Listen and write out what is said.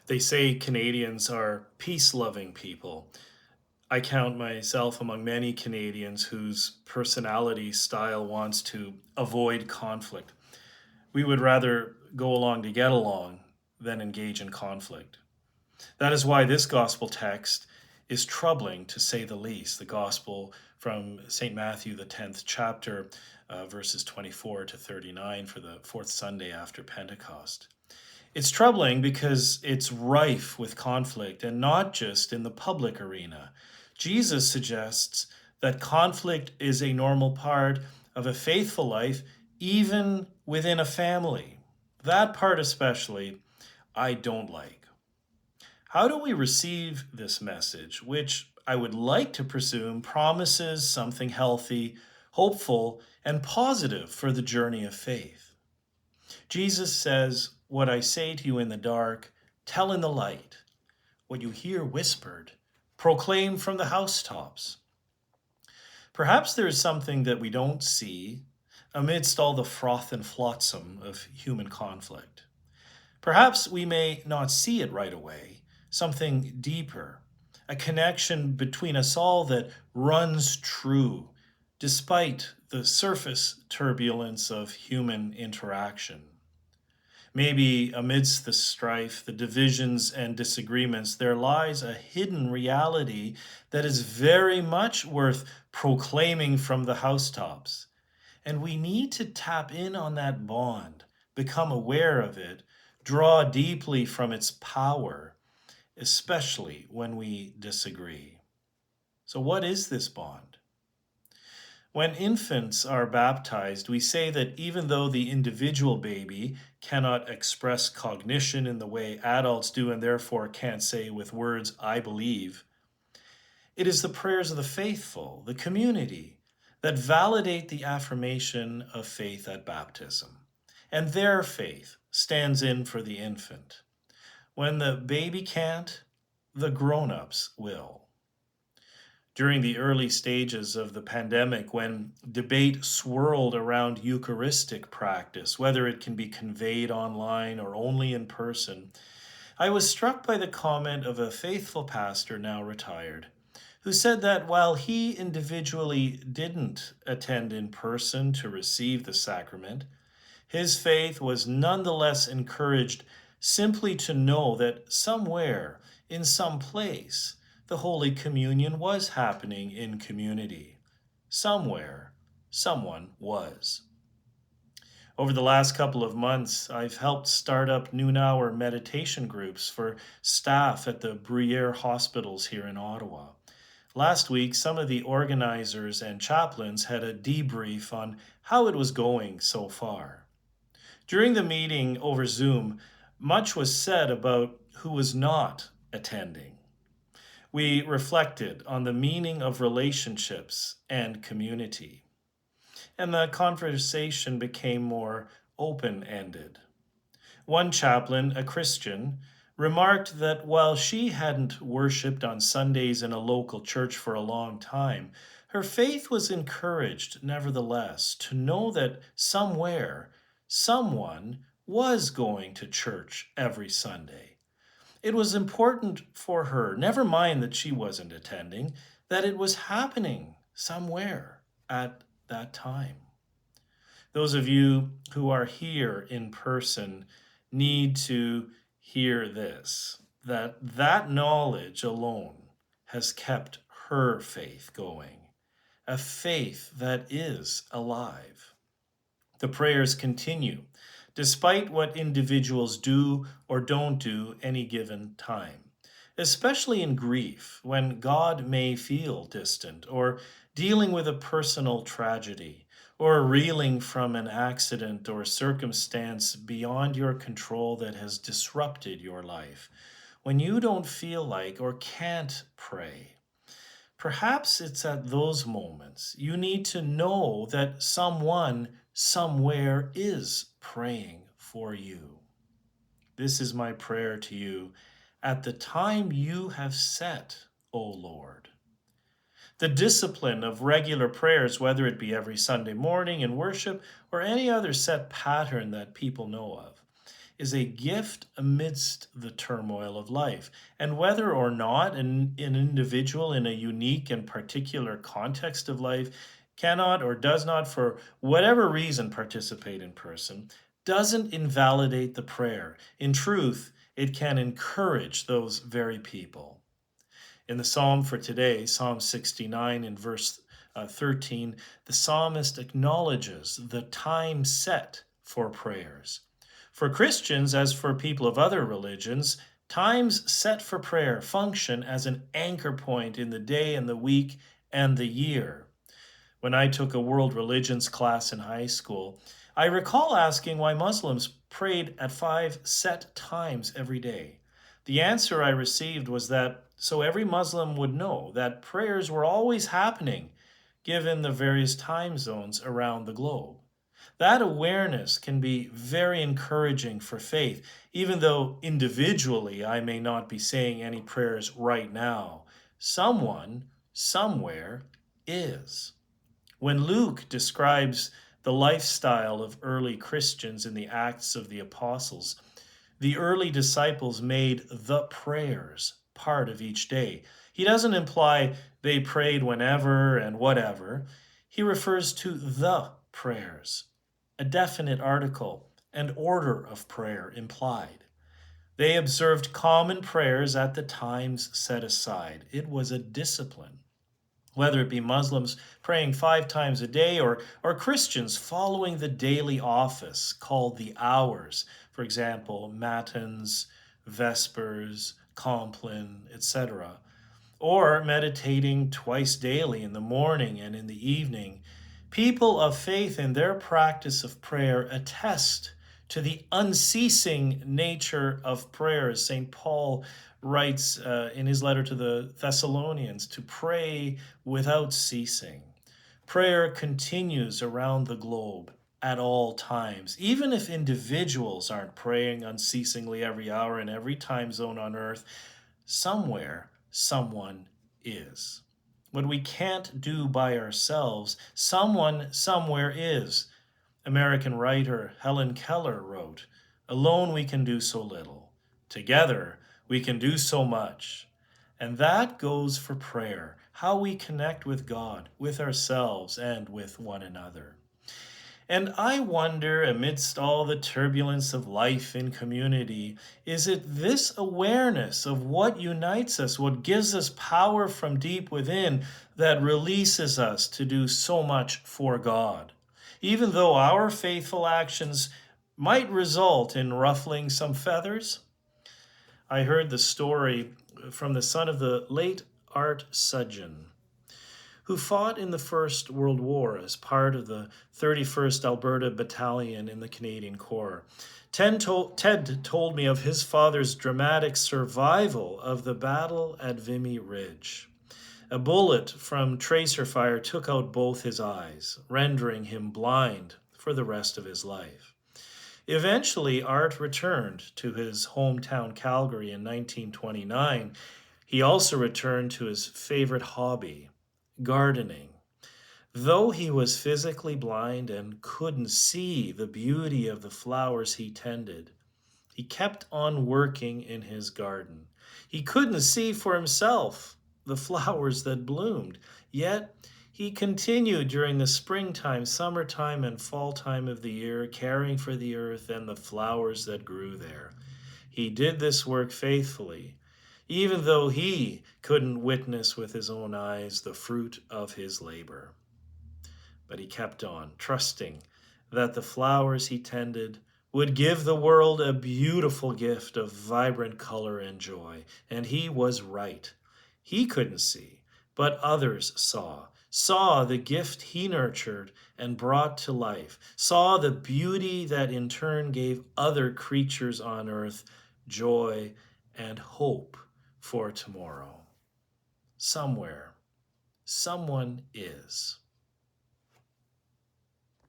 They say Canadians are peace-loving people. I count myself among many Canadians whose personality style wants to avoid conflict. We would rather go along to get along than engage in conflict. That is why this gospel text is troubling, to say the least. The gospel from St. Matthew, the 10th chapter, verses 24 to 39 for the fourth Sunday after Pentecost. It's troubling because it's rife with conflict, and not just in the public arena. Jesus suggests that conflict is a normal part of a faithful life, even within a family. That part, especially, I don't like. How do we receive this message, which I would like to presume promises something healthy, hopeful, and positive for the journey of faith? Jesus says, "What I say to you in the dark, tell in the light. What you hear whispered, proclaim from the housetops." Perhaps there is something that we don't see amidst all the froth and flotsam of human conflict. Perhaps we may not see it right away, something deeper, a connection between us all that runs true despite the surface turbulence of human interaction. Maybe amidst the strife, the divisions, and disagreements, there lies a hidden reality that is very much worth proclaiming from the housetops. And we need to tap in on that bond, become aware of it, draw deeply from its power, especially when we disagree. So, what is this bond? When infants are baptized, we say that even though the individual baby cannot express cognition in the way adults do and therefore can't say with words, "I believe," it is the prayers of the faithful, the community, that validate the affirmation of faith at baptism. And their faith stands in for the infant. When the baby can't, the grown ups will. During the early stages of the pandemic, when debate swirled around Eucharistic practice, whether it can be conveyed online or only in person, I was struck by the comment of a faithful pastor, now retired, who said that while he individually didn't attend in person to receive the sacrament, his faith was nonetheless encouraged simply to know that somewhere, in some place, the Holy Communion was happening in community. Somewhere, someone was. Over the last couple of months, I've helped start up noon hour meditation groups for staff at the Bruyere hospitals here in Ottawa. Last week, some of the organizers and chaplains had a debrief on how it was going so far. During the meeting over Zoom, much was said about who was not attending. We reflected on the meaning of relationships and community, and the conversation became more open ended. One chaplain, a Christian, remarked that while she hadn't worshiped on Sundays in a local church for a long time, her faith was encouraged, nevertheless, to know that somewhere, someone was going to church every Sunday. It was important for her, never mind that she wasn't attending, that it was happening somewhere at that time. Those of you who are here in person need to hear this, that knowledge alone has kept her faith going, a faith that is alive. The prayers continue despite what individuals do or don't do any given time, especially in grief when God may feel distant, or dealing with a personal tragedy, or reeling from an accident or circumstance beyond your control that has disrupted your life. When you don't feel like or can't pray, perhaps it's at those moments you need to know that someone somewhere is praying for you. This is my prayer to you at the time you have set, O Lord. The discipline of regular prayers, whether it be every Sunday morning in worship or any other set pattern that people know of, is a gift amidst the turmoil of life. And whether or not an individual in a unique and particular context of life cannot or does not, for whatever reason, participate in person, doesn't invalidate the prayer. In truth, it can encourage those very people. In the psalm for today, Psalm 69 in verse 13, the psalmist acknowledges the time set for prayers. For Christians, as for people of other religions, times set for prayer function as an anchor point in the day and the week and the year. When I took a world religions class in high school, I recall asking why Muslims prayed at 5 set times every day. The answer I received was that so every Muslim would know that prayers were always happening given the various time zones around the globe. That awareness can be very encouraging for faith, even though individually I may not be saying any prayers right now. Someone, somewhere, is. When Luke describes the lifestyle of early Christians in the Acts of the Apostles, the early disciples made the prayers part of each day. He doesn't imply they prayed whenever and whatever. He refers to the prayers, a definite article, and order of prayer implied. They observed common prayers at the times set aside. It was a discipline. Whether it be Muslims praying 5 times a day or Christians following the daily office called the hours, for example, matins, vespers, compline, etc., or meditating twice daily in the morning and in the evening, people of faith in their practice of prayer attest to the unceasing nature of prayer. St. Paul writes in his letter to the Thessalonians to pray without ceasing. Prayer continues around the globe at all times. Even if individuals aren't praying unceasingly every hour in every time zone on earth, somewhere, someone is. What we can't do by ourselves, someone somewhere is. American writer Helen Keller wrote, "Alone we can do so little. Together we can do so much." And that goes for prayer, how we connect with God, with ourselves, and with one another. And I wonder, amidst all the turbulence of life in community, is it this awareness of what unites us, what gives us power from deep within, that releases us to do so much for God? Even though our faithful actions might result in ruffling some feathers? I heard the story from the son of the late Art Sudgeon, who fought in the First World War as part of the 31st Alberta Battalion in the Canadian Corps. Ted told me of his father's dramatic survival of the battle at Vimy Ridge. A bullet from tracer fire took out both his eyes, rendering him blind for the rest of his life. Eventually, Art returned to his hometown Calgary in 1929. He also returned to his favorite hobby, gardening. Though he was physically blind and couldn't see the beauty of the flowers he tended, he kept on working in his garden. He couldn't see for himself the flowers that bloomed, yet he continued during the springtime, summertime, and fall time of the year, caring for the earth and the flowers that grew there. He did this work faithfully, even though he couldn't witness with his own eyes the fruit of his labor. But he kept on, trusting that the flowers he tended would give the world a beautiful gift of vibrant color and joy. And he was right. He couldn't see, but others saw the gift he nurtured and brought to life, saw the beauty that in turn gave other creatures on earth joy and hope for tomorrow. Somewhere, someone is.